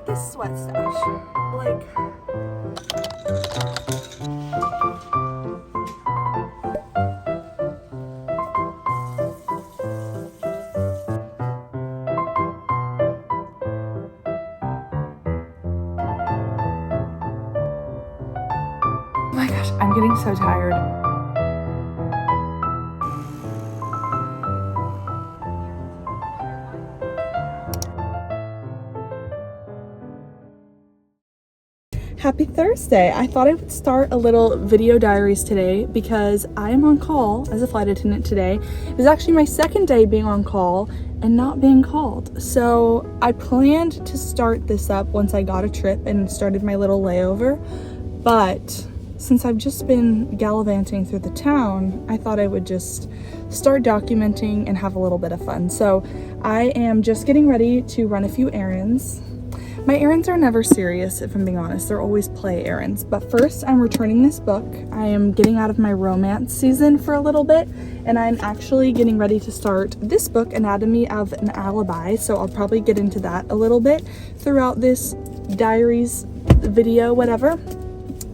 this sweat stash. Like, oh my gosh, I'm getting so tired. Happy Thursday. I thought I would start a little video diaries today because I am on call as a flight attendant today. It was actually my second day being on call and not being called. So I planned to start this up once I got a trip and started my little layover. But since I've just been gallivanting through the town, I thought I would just start documenting and have a little bit of fun. So I am just getting ready to run a few errands. My errands are never serious, if I'm being honest. They're always play errands. But first, I'm returning this book. I am getting out of my romance season for a little bit, and I'm actually getting ready to start this book, Anatomy of an Alibi. So I'll probably get into that a little bit throughout this diaries video, whatever.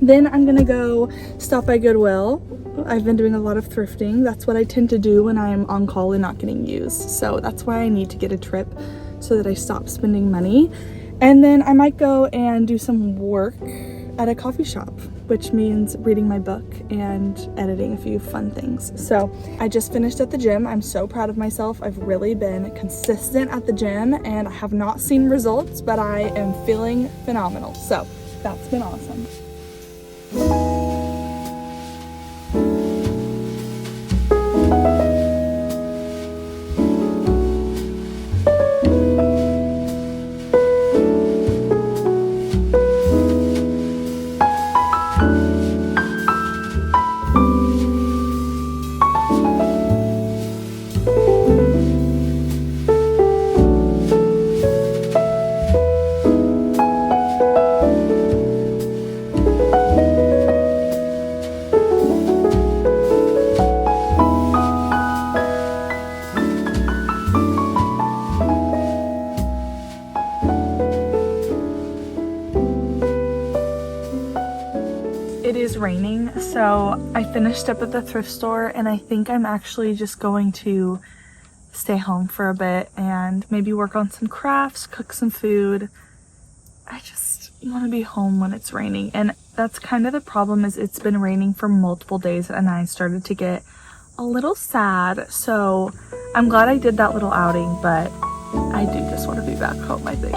Then I'm gonna go stop by Goodwill. I've been doing a lot of thrifting. That's what I tend to do when I'm on call and not getting used. So that's why I need to get a trip so that I stop spending money. And then I might go and do some work at a coffee shop, which means reading my book and editing a few fun things. So I just finished at the gym. I'm so proud of myself. I've really been consistent at the gym and I have not seen results, but I am feeling phenomenal. So that's been awesome. It is raining, so I finished up at the thrift store and I think I'm actually just going to stay home for a bit and maybe work on some crafts, cook some food. I just want to be home when it's raining, and that's kind of the problem, is it's been raining for multiple days and I started to get a little sad. So I'm glad I did that little outing, but I do just want to be back home, I think.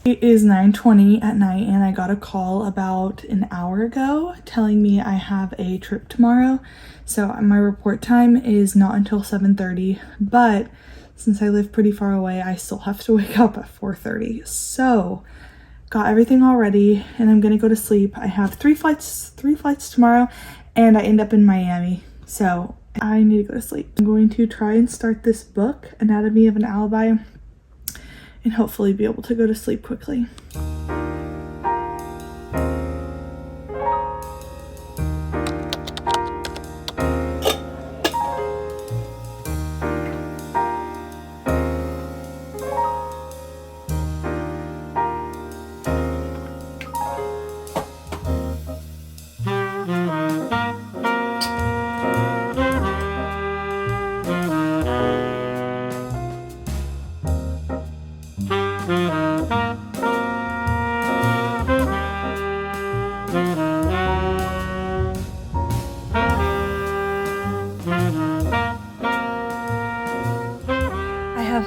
It is 9:20 at night and I got a call about an hour ago telling me I have a trip tomorrow. So my report time is not until 7:30, but since I live pretty far away, I still have to wake up at 4:30. So got everything all ready and I'm gonna go to sleep. I have three flights tomorrow and I end up in Miami. So I need to go to sleep. I'm going to try and start this book, Anatomy of an Alibi, and hopefully be able to go to sleep quickly.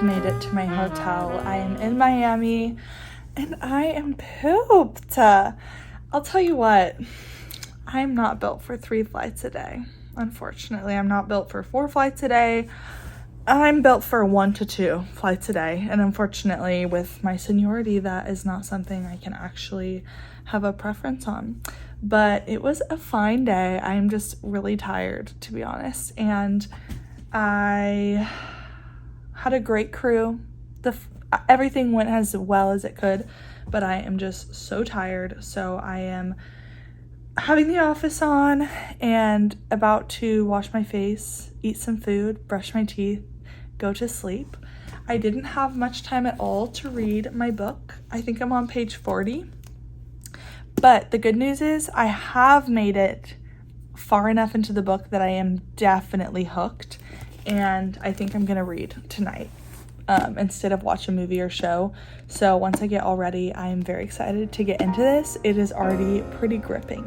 Made it to my hotel. I am in Miami and I am pooped. I'll tell you what, I'm not built for 3 flights a day. Unfortunately, I'm not built for 4 flights a day. I'm built for 1 to 2 flights a day. And unfortunately, with my seniority, that is not something I can actually have a preference on. But it was a fine day. I am just really tired, to be honest. And I had a great crew. Everything went as well as it could, but I am just so tired. So I am having the office on and about to wash my face, eat some food, brush my teeth, go to sleep. I didn't have much time at all to read my book. I think I'm on page 40. But the good news is I have made it far enough into the book that I am definitely hooked, and I think I'm gonna read tonight instead of watch a movie or show. So once I get all ready, I am very excited to get into this. It is already pretty gripping.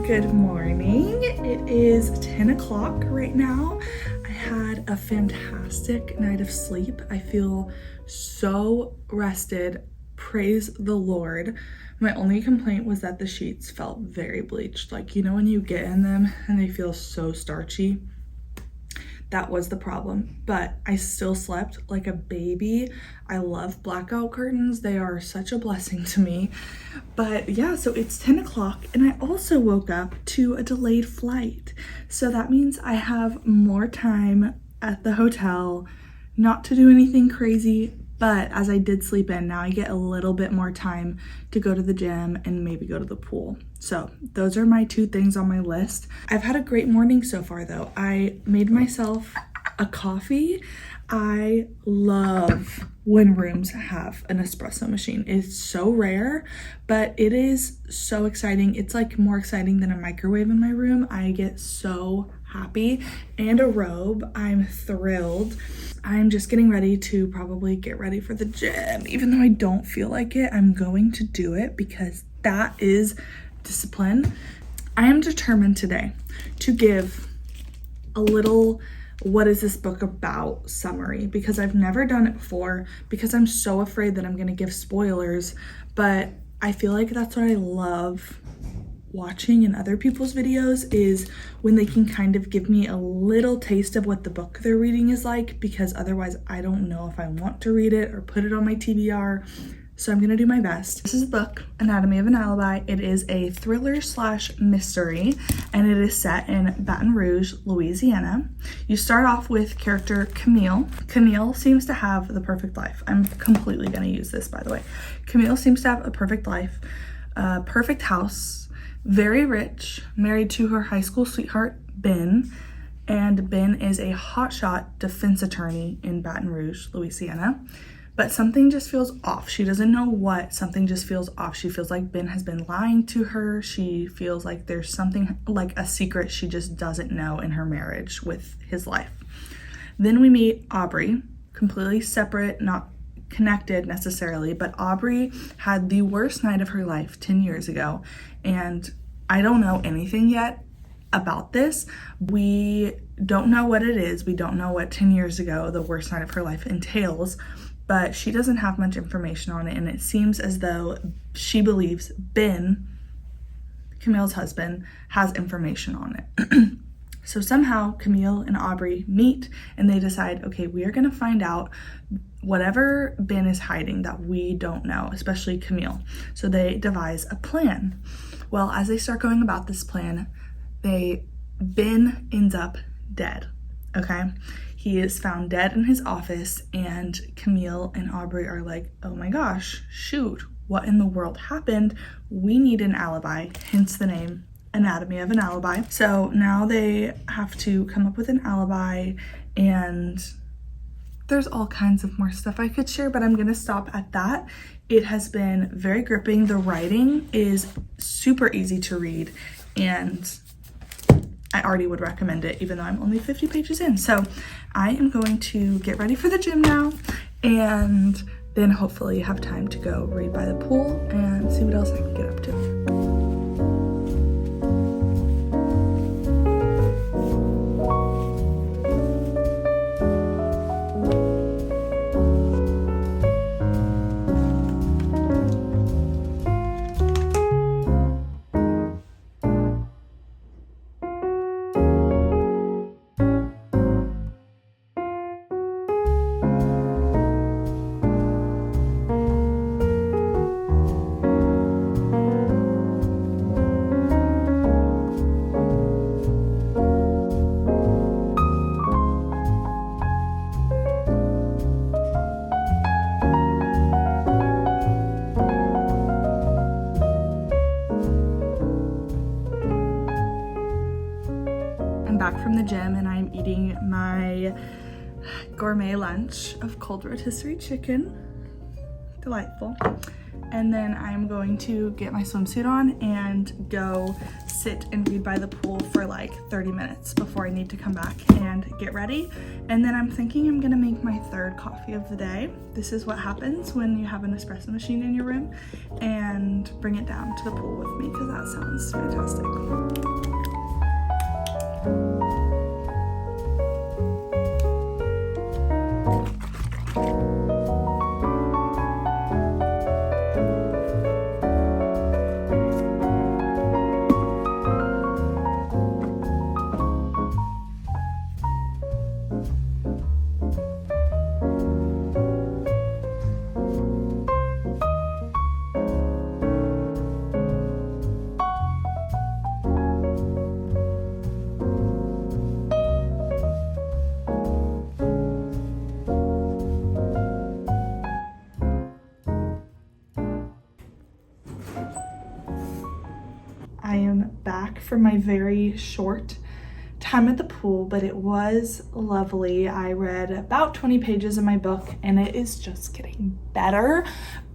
Good morning. It is 10 o'clock right now. I had a fantastic night of sleep. I feel so rested. Praise the Lord. My only complaint was that the sheets felt very bleached. Like, you know, when you get in them and they feel so starchy. That was the problem, but I still slept like a baby. I love blackout curtains. They are such a blessing to me. But yeah, so it's 10 o'clock and I also woke up to a delayed flight. So that means I have more time at the hotel, not to do anything crazy, but as I did sleep in, now I get a little bit more time to go to the gym and maybe go to the pool. So those are my two things on my list. I've had a great morning so far though. I made myself a coffee. I love when rooms have an espresso machine. It's so rare, but it is so exciting. It's like more exciting than a microwave in my room. I get so happy. And a robe. I'm thrilled. I'm just getting ready to probably get ready for the gym. Even though I don't feel like it, I'm going to do it because that is discipline. I am determined today to give a little what is this book about summary, because I've never done it before, because I'm so afraid that I'm going to give spoilers, but I feel like that's what I love watching in other people's videos, is when they can kind of give me a little taste of what the book they're reading is like, because otherwise I don't know if I want to read it or put it on my TBR. So I'm gonna do my best. This is the book, Anatomy of an Alibi. It is a thriller / mystery, and it is set in Baton Rouge, Louisiana. You start off with character Camille. Camille seems to have the perfect life. I'm completely gonna use this, by the way. Camille seems to have a perfect life, a perfect house, very rich, married to her high school sweetheart, Ben. And Ben is a hotshot defense attorney in Baton Rouge, Louisiana. But something just feels off. She doesn't know what. Something just feels off. She feels like Ben has been lying to her. She feels like there's something, like a secret she just doesn't know in her marriage with his life. Then we meet Aubrey, completely separate, not connected necessarily, but Aubrey had the worst night of her life 10 years ago. And I don't know anything yet about this. We don't know what it is. We don't know what 10 years ago, the worst night of her life, entails. But she doesn't have much information on it, and it seems as though she believes Ben, Camille's husband, has information on it. So somehow Camille and Aubrey meet and they decide, okay, we are going to find out whatever Ben is hiding that we don't know, especially Camille. So they devise a plan. Well, as they start going about this plan, Ben ends up dead, okay? He is found dead in his office, and Camille and Aubrey are like, oh my gosh, shoot, what in the world happened? We need an alibi, hence the name Anatomy of an Alibi. So now they have to come up with an alibi, and There's all kinds of more stuff I could share, but I'm gonna stop at that. It has been very gripping. The writing is super easy to read, and I already would recommend it, even though I'm only 50 pages in. So I am going to get ready for the gym now, and then hopefully have time to go read by the pool and see what else I can get up to. Back from the gym, and I'm eating my gourmet lunch of cold rotisserie chicken. Delightful. And then I'm going to get my swimsuit on and go sit and read by the pool for like 30 minutes before I need to come back and get ready. And then I'm thinking I'm gonna make my third coffee of the day. This is what happens when you have an espresso machine in your room, and bring it down to the pool with me because that sounds fantastic. I am back from my very short time at the pool, but it was lovely. I read about 20 pages of my book, and it is just getting better,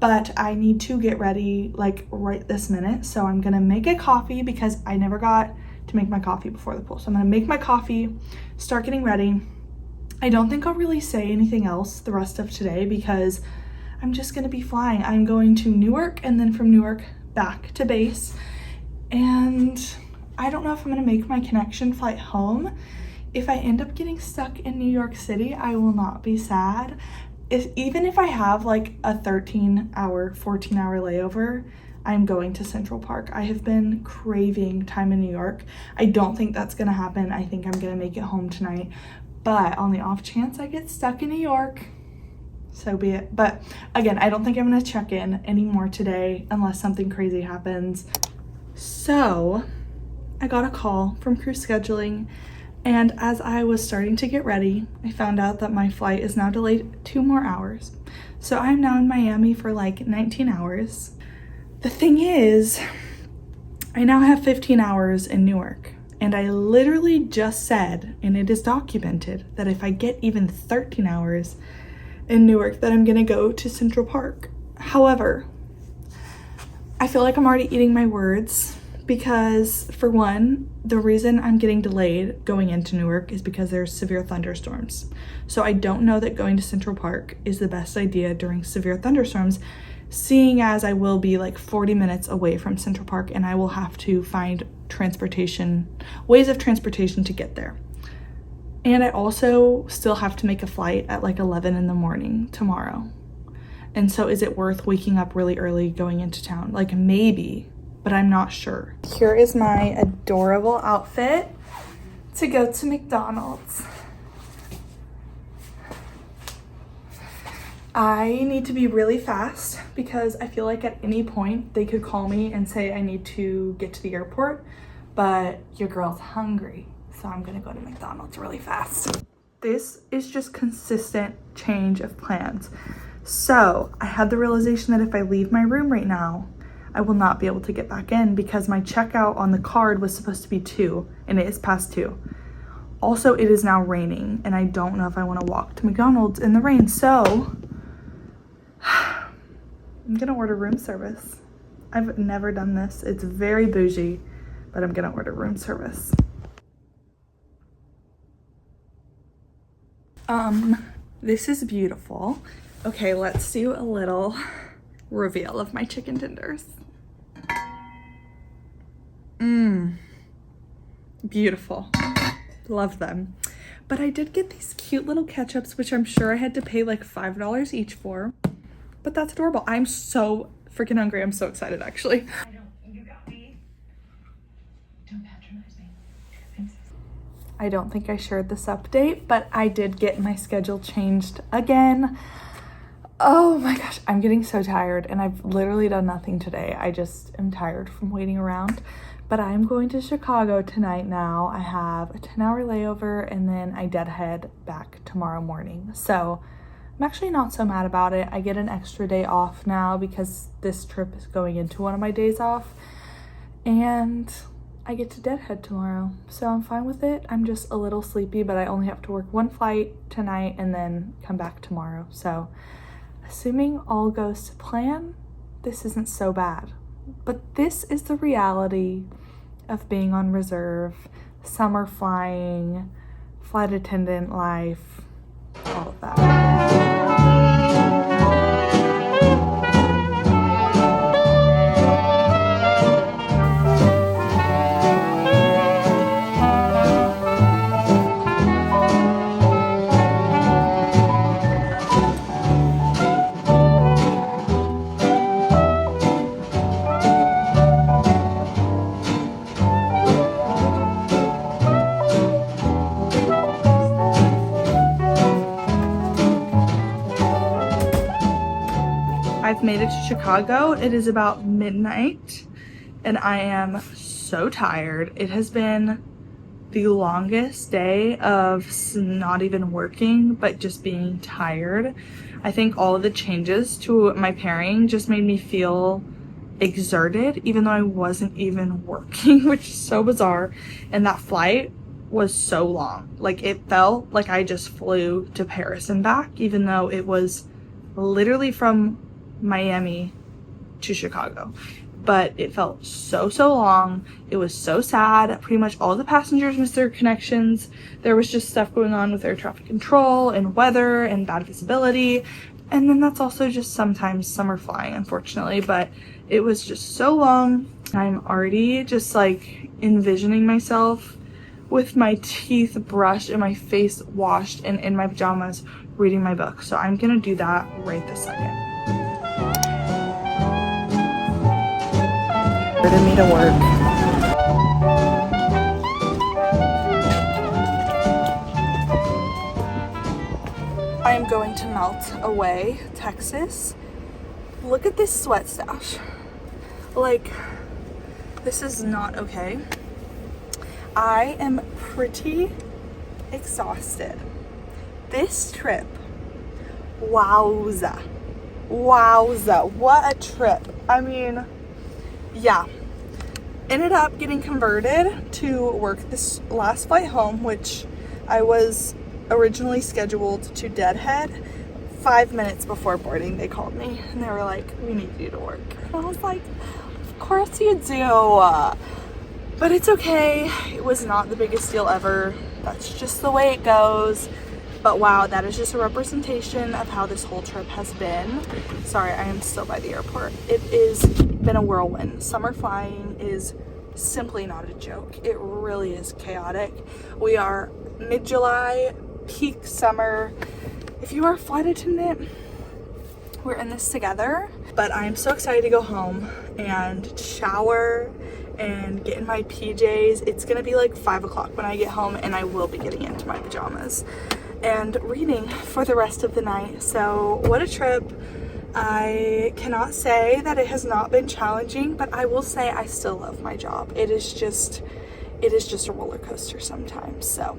but I need to get ready like right this minute. So I'm gonna make a coffee because I never got to make my coffee before the pool. So I'm gonna make my coffee, start getting ready. I don't think I'll really say anything else the rest of today because I'm just gonna be flying. I'm going to Newark, and then from Newark back to base. And I don't know if I'm gonna make my connection flight home. If I end up getting stuck in New York City, I will not be sad. Even if I have like a 13-hour, 14-hour layover, I'm going to Central Park. I have been craving time in New York. I don't think that's gonna happen. I think I'm gonna make it home tonight. But on the off chance I get stuck in New York, so be it. But again, I don't think I'm gonna check in anymore today unless something crazy happens. So I got a call from crew scheduling, and as I was starting to get ready, I found out that my flight is now delayed 2 more hours. So I'm now in Miami for like 19 hours. The thing is, I now have 15 hours in Newark, and I literally just said, and it is documented, that if I get even 13 hours in Newark, that I'm gonna go to Central Park. However, I feel like I'm already eating my words because, for one, the reason I'm getting delayed going into Newark is because there's severe thunderstorms. So I don't know that going to Central Park is the best idea during severe thunderstorms, seeing as I will be like 40 minutes away from Central Park, and I will have to find ways of transportation to get there. And I also still have to make a flight at like 11 in the morning tomorrow. And so is it worth waking up really early going into town? Like maybe, but I'm not sure. Here is my adorable outfit to go to McDonald's. I need to be really fast because I feel like at any point they could call me and say I need to get to the airport, but your girl's hungry. So I'm gonna go to McDonald's really fast. This is just consistent change of plans. So I had the realization that if I leave my room right now, I will not be able to get back in because my checkout on the card was supposed to be 2 and it is past 2. Also, it is now raining and I don't know if I want to walk to McDonald's in the rain, so I'm gonna order room service. I've never done this. It's very bougie, but I'm gonna order room service. This is beautiful. Okay, let's do a little reveal of my chicken tenders. Beautiful. Love them. But I did get these cute little ketchups, which I'm sure I had to pay like $5 each for. But that's adorable. I'm so freaking hungry. I'm so excited, actually. You got me. Don't patronize me. I don't think I shared this update, but I did get my schedule changed again. Oh my gosh, I'm getting so tired and I've literally done nothing today. I just am tired from waiting around. But I'm going to Chicago tonight now. I have a 10-hour layover and then I deadhead back tomorrow morning. So I'm actually not so mad about it. I get an extra day off now because this trip is going into one of my days off. And I get to deadhead tomorrow. So I'm fine with it. I'm just a little sleepy, but I only have to work one flight tonight and then come back tomorrow. So assuming all goes to plan, this isn't so bad. But this is the reality of being on reserve, summer flying, flight attendant life, all of that. I've made it to Chicago. It is about midnight and I am so tired. It has been the longest day of not even working, but just being tired. I think all of the changes to my pairing just made me feel exerted, even though I wasn't even working, which is so bizarre. And that flight was so long. Like, it felt like I just flew to Paris and back, even though it was literally from Miami to Chicago. But it felt so long. It was so sad. Pretty much all the passengers missed their connections. There was just stuff going on with air traffic control and weather and bad visibility. And then that's also just sometimes summer flying, unfortunately. But it was just so long. I'm already just like envisioning myself with my teeth brushed and my face washed and in my pajamas reading my book. So I'm gonna do that right this second. To me to work. I am going to Melt Away, Texas. Look at this sweat stash. Like, this is not okay. I am pretty exhausted. This trip, wowza, what a trip. I mean, yeah, ended up getting converted to work this last flight home, which I was originally scheduled to deadhead. 5 minutes before boarding, they called me and they were like, we need you to work. And I was like, of course you do. But it's okay. It was not the biggest deal ever. That's just the way it goes. But wow, that is just a representation of how this whole trip has been. Sorry, I am still by the airport. It has been a whirlwind. Summer flying is simply not a joke. It really is chaotic. We are mid-July, peak summer. If you are a flight attendant, we're in this together. But I am so excited to go home and shower and get in my PJs. It's gonna be like 5 o'clock when I get home, and I will be getting into my pajamas and reading for the rest of the night. So what a trip. I cannot say that it has not been challenging, but I will say I still love my job. It is just a roller coaster sometimes. So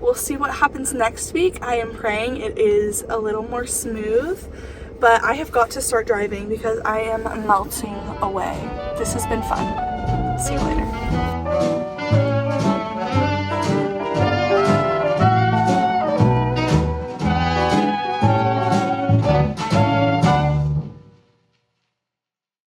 we'll see what happens next week. I am praying it is a little more smooth, but I have got to start driving because I am melting away. This has been fun. See you later.